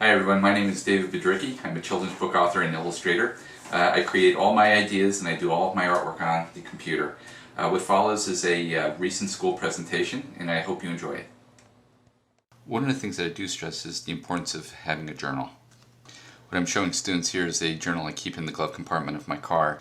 Hi everyone, my name is David Biedrzycki. I'm a children's book author and illustrator. I create all my ideas and I do all of my artwork on the computer. What follows is a recent school presentation and I hope you enjoy it. One of the things that I do stress is the importance of having a journal. What I'm showing students here is a journal I keep in the glove compartment of my car.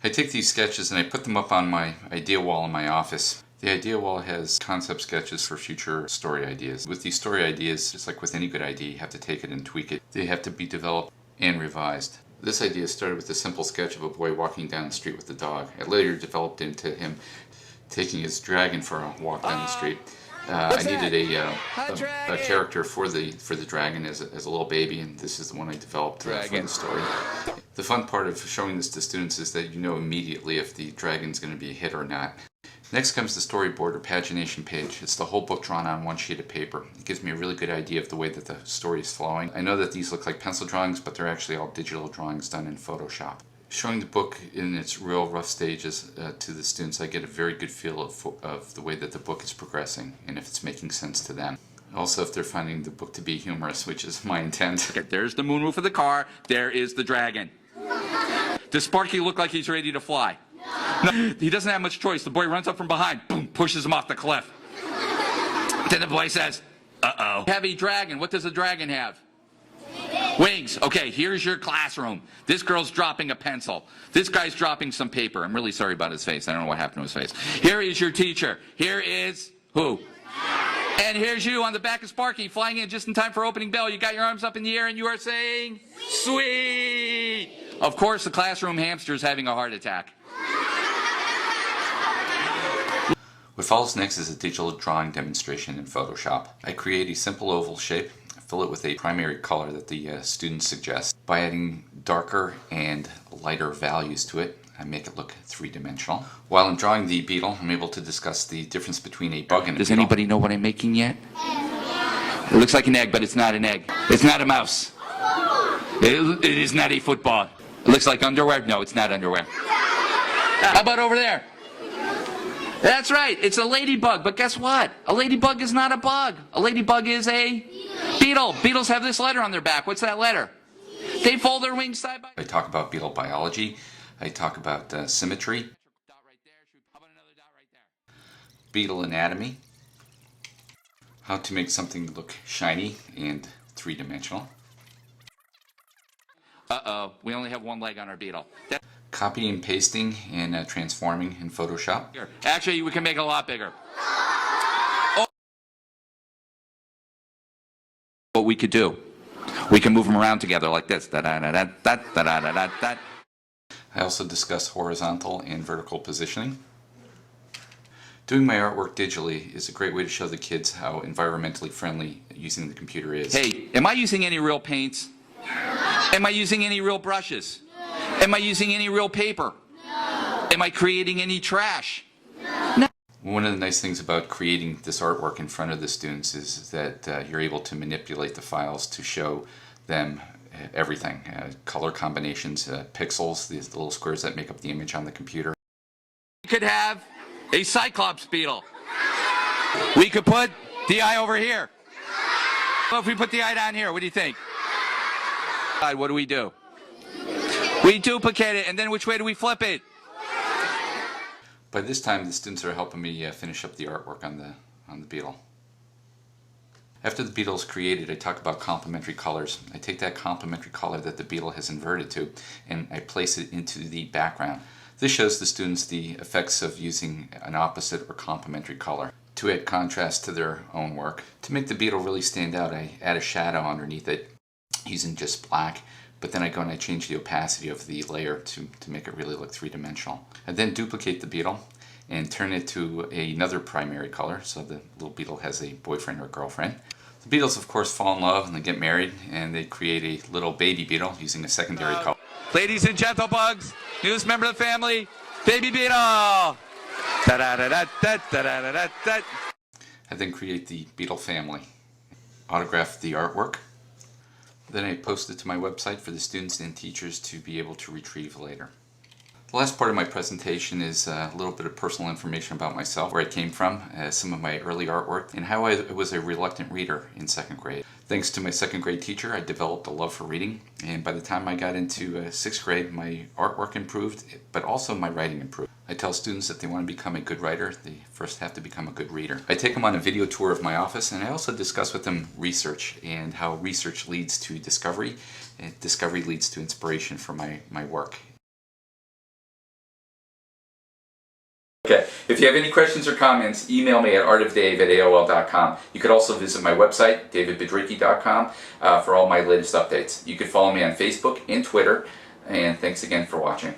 I take these sketches and I put them up on my idea wall in my office. The idea wall has concept sketches for future story ideas. With these story ideas, just like with any good idea, you have to take it and tweak it. They have to be developed and revised. This idea started with a simple sketch of a boy walking down the street with a dog. It later developed into him taking his dragon for a walk down the street. I needed a character for the dragon as a little baby, and this is the one I developed for the story. The fun part of showing this to students is that you know immediately if the dragon's going to be a hit or not. Next comes the storyboard or pagination page. It's the whole book drawn on one sheet of paper. It gives me a really good idea of the way that the story is flowing. I know that these look like pencil drawings, but they're actually all digital drawings done in Photoshop. Showing the book in its real rough stages to the students, I get a very good feel of the way that the book is progressing and if it's making sense to them. Also, if they're finding the book to be humorous, which is my intent. There's the moon roof of the car. There is the dragon. Does Sparky look like he's ready to fly? No, he doesn't have much choice. The boy runs up from behind, boom, pushes him off the cliff. Then the boy says, uh-oh. Heavy dragon. What does a dragon have? Wings. Okay, here's your classroom. This girl's dropping a pencil. This guy's dropping some paper. I'm really sorry about his face. I don't know what happened to his face. Here is your teacher. Here is who? And here's you on the back of Sparky flying in just in time for opening bell. You got your arms up in the air and you are saying, sweet. Of course, the classroom hamster is having a heart attack. What follows next is a digital drawing demonstration in Photoshop. I create a simple oval shape, fill it with a primary color that the students suggest. By adding darker and lighter values to it, I make it look three-dimensional. While I'm drawing the beetle, I'm able to discuss the difference between a bug and a beetle. Does anybody know what I'm making yet? It looks like an egg, but it's not an egg. It's not a mouse. It is not a football. It looks like underwear. No, it's not underwear. How about over there? That's right, it's a ladybug, but guess what? A ladybug is not a bug. A ladybug is a beetle. Beetles have this letter on their back. What's that letter? They fold their wings side by side. I talk about beetle biology. I talk about symmetry, beetle anatomy, how to make something look shiny and three-dimensional. Uh-oh, we only have one leg on our beetle. Copy and pasting and transforming in Photoshop. Actually, we can make it a lot bigger. What we could do, we can move them around together like this. Da-da-da-da-da-da-da-da-da. I also discuss horizontal and vertical positioning. Doing my artwork digitally is a great way to show the kids how environmentally friendly using the computer is. Hey, am I using any real paints? Am I using any real brushes? Am I using any real paper? No. Am I creating any trash? No. One of the nice things about creating this artwork in front of the students is that you're able to manipulate the files to show them everything. Color combinations, pixels, these little squares that make up the image on the computer. We could have a cyclops beetle. We could put the eye over here. Well, if we put the eye down here, what do you think? What do? We duplicate it, and then which way do we flip it? By this time, the students are helping me finish up the artwork on the beetle. After the beetle is created, I talk about complementary colors. I take that complementary color that the beetle has inverted to, and I place it into the background. This shows the students the effects of using an opposite or complementary color to add contrast to their own work. To make the beetle really stand out, I add a shadow underneath it using just black. But then I go and I change the opacity of the layer to make it really look three-dimensional. I then duplicate the beetle and turn it to another primary color, so the little beetle has a boyfriend or girlfriend. The beetles, of course, fall in love and they get married, and they create a little baby beetle using a secondary color. Ladies and gentlebugs, newest member of the family, baby beetle! Da-da-da-da-da-da-da-da-da. I then create the beetle family, autograph the artwork. Then I post it to my website for the students and teachers to be able to retrieve later. The last part of my presentation is a little bit of personal information about myself, where I came from, some of my early artwork, and how I was a reluctant reader in 2nd grade. Thanks to my 2nd grade teacher, I developed a love for reading, and by the time I got into 6th grade, my artwork improved, but also my writing improved. I tell students that they want to become a good writer, they first have to become a good reader. I take them on a video tour of my office, and I also discuss with them research and how research leads to discovery, and discovery leads to inspiration for my work. Okay, if you have any questions or comments, email me at artofdave@aol.com. You could also visit my website, davidbiedrzycki.com, for all my latest updates. You can follow me on Facebook and Twitter, and thanks again for watching.